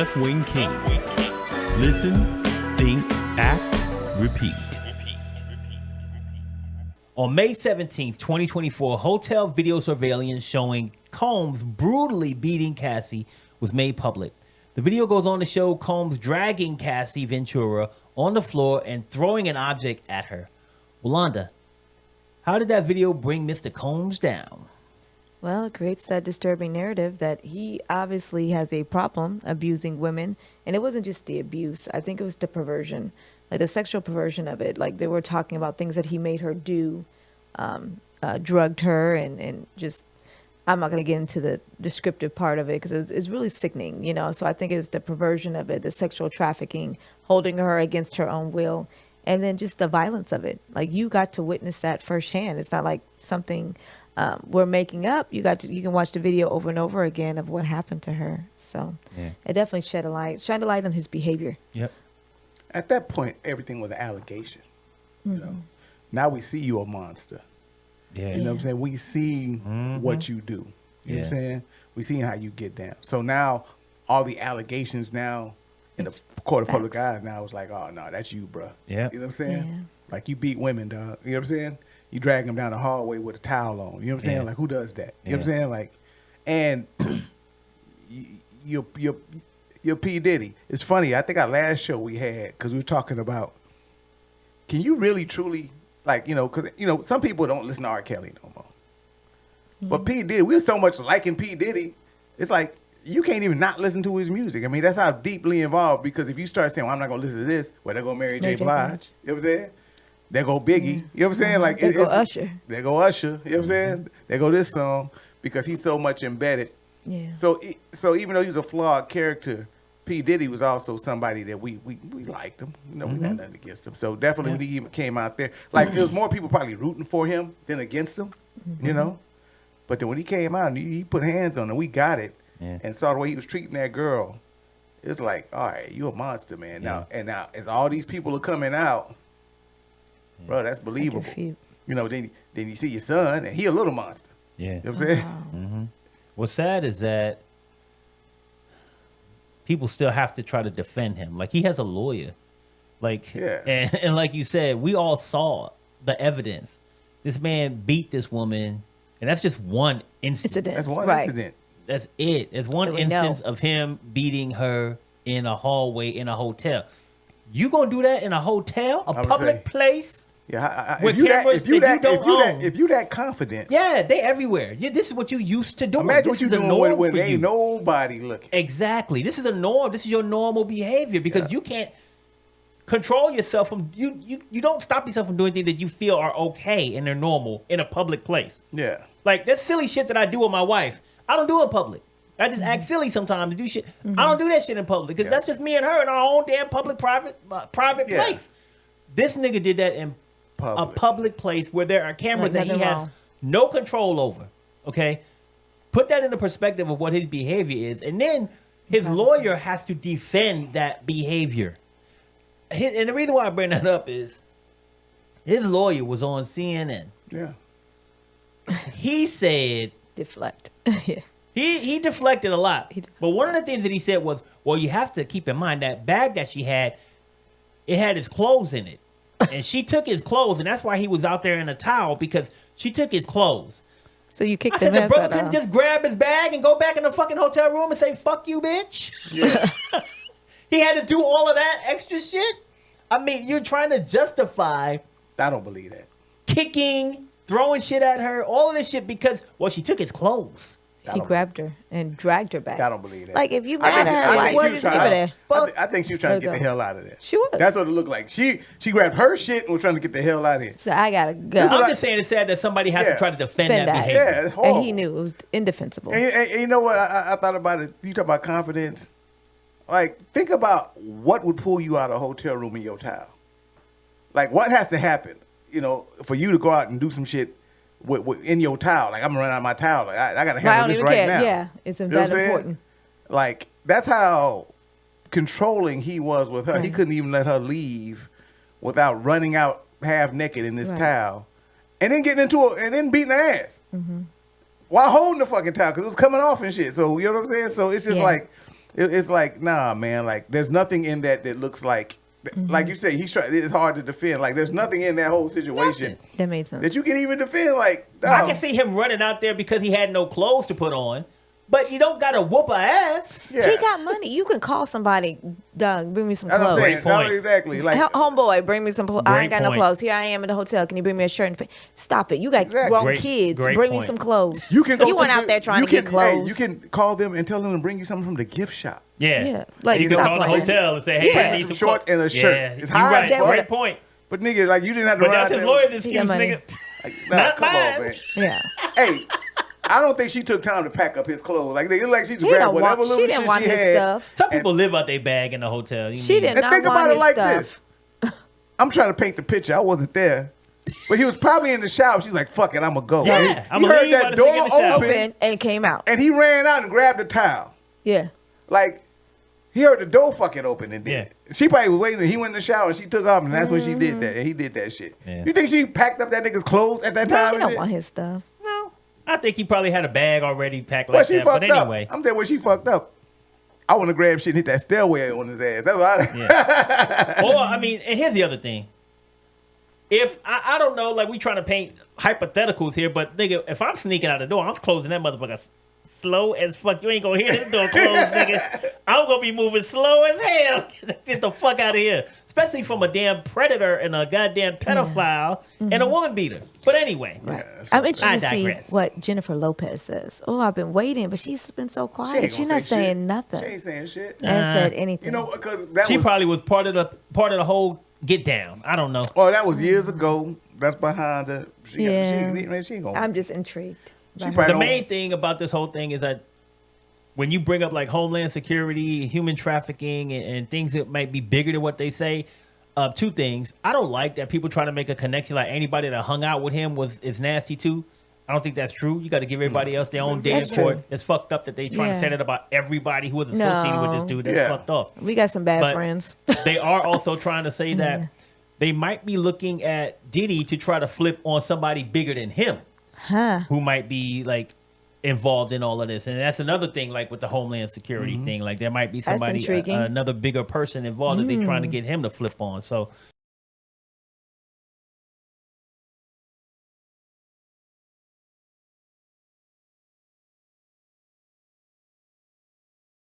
Left-Wing Kingz. Listen, think, act, repeat. On May 17th, 2024, hotel video surveillance showing Combs brutally beating Cassie was made public. The video goes on to show Combs dragging Cassie Ventura on the floor and throwing an object at her. Walonda, how did that video bring Mr. Combs down? Well, it creates that disturbing narrative that he obviously has a problem abusing women. And it wasn't just the abuse. I think it was the perversion, like the sexual perversion of it. Like they were talking about things that he made her do, drugged her and just, I'm not going to get into the descriptive part of it because it's really sickening, you know. So I think it's the perversion of it, the sexual trafficking, holding her against her own will, and then just the violence of it. Like you got to witness that firsthand. It's not like something we're making up. You can watch the video over and over again of what happened to her. So it definitely shined a light on his behavior. Yep. At that point, everything was an allegation. You know, now we see you a monster. Yeah. You know what I'm saying? We see what you do. You know what I'm saying? We see how you get down. So now all the allegations now in the court of public eyes now is like, oh no, that's you, bro. Yeah. You know what I'm saying? Yeah. Like you beat women, dog. You know what I'm saying? You drag them down the hallway with a towel on. You know what I'm saying? Like who does that? You know what I'm saying? Like, and you're P Diddy. It's funny. I think our last show we had because we were talking about, can you really truly like because some people don't listen to R. Kelly no more. But P Diddy, we're so much liking P Diddy. It's like you can't even not listen to his music. I mean, that's how deeply involved. Because if you start saying, well, I'm not gonna listen to this, well, they're gonna Mary J. Blige. You know what I'm saying? There go Biggie. You know what I'm saying? Like There go Usher. There go Usher. You know what I'm saying? There go this song because he's so much embedded. Yeah. So even though he's a flawed character, P Diddy was also somebody that we liked him. You know, we had nothing against him. So definitely when he even came out there, like there was more people probably rooting for him than against him. You know, but then when he came out and he put hands on him, we got it and saw the way he was treating that girl. It's like, all right, you a monster, man. Now as all these people are coming out. Bro, that's believable. You know, then you see your son, and he a little monster. Yeah. You know what I'm saying? What's sad is that people still have to try to defend him. Like, he has a lawyer. Like, and like you said, we all saw the evidence. This man beat this woman, and that's just one instance. That's one incident. That's it. It's one instance of him beating her in a hallway in a hotel. You gonna do that in a hotel, a public place? Yeah, with cameras if you that confident, they everywhere. This is what you used to do. Imagine what you doing when there ain't nobody looking. Exactly. This is a norm. This is your normal behavior because you can't control yourself from you don't stop yourself from doing things that you feel are okay and they're normal in a public place. Yeah. Like that's silly shit that I do with my wife. I don't do it in public. I just act silly sometimes to do shit. I don't do that shit in public because that's just me and her in our own damn private place. This nigga did that in a public place where there are cameras that he has no control over. Okay, put that in the perspective of what his behavior is, and then his lawyer has to defend that behavior. And the reason why I bring that up is his lawyer was on CNN. Yeah, he said deflect. He deflected a lot. But one of the things that he said was, well, you have to keep in mind that bag that she had, it had his clothes in it. And she took his clothes, and that's why he was out there in a towel, because she took his clothes. So you kicked I said the brother couldn't just grab his bag and go back in the fucking hotel room and say, fuck you, bitch? Yeah. He had to do all of that extra shit? I mean, you're trying to justify... I don't believe that. Kicking, throwing shit at her, all of this shit because, well, she took his clothes. He grabbed her and dragged her back. I don't believe that. Like, if you mad at her, like, just leave her there. I think she was trying to get the hell out of there. She was. That's what it looked like. She grabbed her shit and was trying to get the hell out of here. So I gotta go. I'm just saying it's sad that somebody has to try to defend that behavior. Yeah, it's horrible. And he knew it was indefensible. And you know what? I thought about it. You talk about confidence. Like, think about what would pull you out of a hotel room in your towel. Like, what has to happen, for you to go out and do some shit in your towel? Like, I'm running out of my towel. Like, I got to handle this right now. Yeah, it's that important. Like, that's how controlling he was with her. Right. He couldn't even let her leave without running out half naked in this towel, and then getting and then beating her ass while holding the fucking towel because it was coming off and shit. So you know what I'm saying? So it's just like It's like, nah, man. Like, there's nothing in that looks like you say, it's hard to defend. Like, there's nothing in that whole situation That made sense. that you can even defend. Like, I can see him running out there because he had no clothes to put on. But you don't gotta whoop her ass. yeah. He got money. You can call somebody, Doug, bring me some That's what I'm clothes. saying. Great point. Exactly. Like, Homeboy, bring me some clothes. I ain't got no point. clothes. Here I am in the hotel. Can you bring me a shirt? Stop it. You got grown Great- kids. great Bring me point. some clothes. you can go. You went out there trying to get clothes. You can call them and tell them to bring you something from the gift shop. Yeah. Yeah, like, you can stop call the playing. hotel and say, hey, Yeah. I need Some some shorts clothes. and a shirt. Yeah, It's you're high right. as fuck. Great point. But nigga, like, you didn't have to But run that's out his there. lawyer's He excuse, got money. nigga. Like, nah, Not come mine. on, man. Yeah. Hey, I don't think she took time to pack up his clothes. Like, they look like she just He grabbed don't whatever want, little she didn't shit want she his had. stuff. Some people live out their bag in the hotel. You She mean- did And not think want about it his like stuff. this. I'm trying to paint the picture. I wasn't there. But he was probably in the shower. She's like, fuck it, I'm going to go. Yeah, He I'ma heard leave while that this nigga in door the shower. open, Open and came out. and he ran out and grabbed the towel. Yeah. Like, he heard the door fucking open and did Yeah. it. She probably was waiting. He went in the shower and she took off, and that's when she did that. And he did that shit. Yeah. You think she packed up that nigga's clothes at that No, time? he and don't shit? want his stuff. No. I think he probably had a bag already packed Well, like she that. fucked But up. anyway. I'm saying when she fucked up, I want to grab shit and hit that stairway on his ass. That's what I. Yeah. Or, I mean, and here's the other thing. If, I don't know, like, we trying to paint hypotheticals here, but nigga, if I'm sneaking out the door, I'm closing that motherfucker slow as fuck. You ain't gonna hear this door close, nigga. I'm gonna be moving slow as hell. Get the fuck out of here. Especially from a damn predator and a goddamn pedophile and a woman beater. But anyway. Right. that's I'm what interested I to see digress. what Jennifer Lopez says. Oh, I've been waiting, but she's been so She quiet. ain't She's gonna not say saying shit. nothing. She ain't saying shit. And said anything. You know, because that She was probably was part of the whole get down. I don't know. oh, that was years ago. That's behind her. She, Yeah. she ain't gonna. I'm just intrigued. by She her. probably The don't- main thing about this whole thing is that when you bring up like Homeland Security, human trafficking, and things that might be bigger than what they say, two things. I don't like that people try to make a connection like anybody that hung out with him is nasty too. I don't think that's true. You got to give everybody else their own day That's for true. it. It's fucked up that they trying to Yeah. say that about everybody who was associated with this No. dude. That's Yeah. fucked up. We got some bad But friends. They are also trying to say that they might be looking at Diddy to try to flip on somebody bigger than him, who might be like involved in all of this. And that's another thing, like with the Homeland Security thing. Like there might be somebody, intriguing. another bigger person involved that they're trying to get him to flip on. So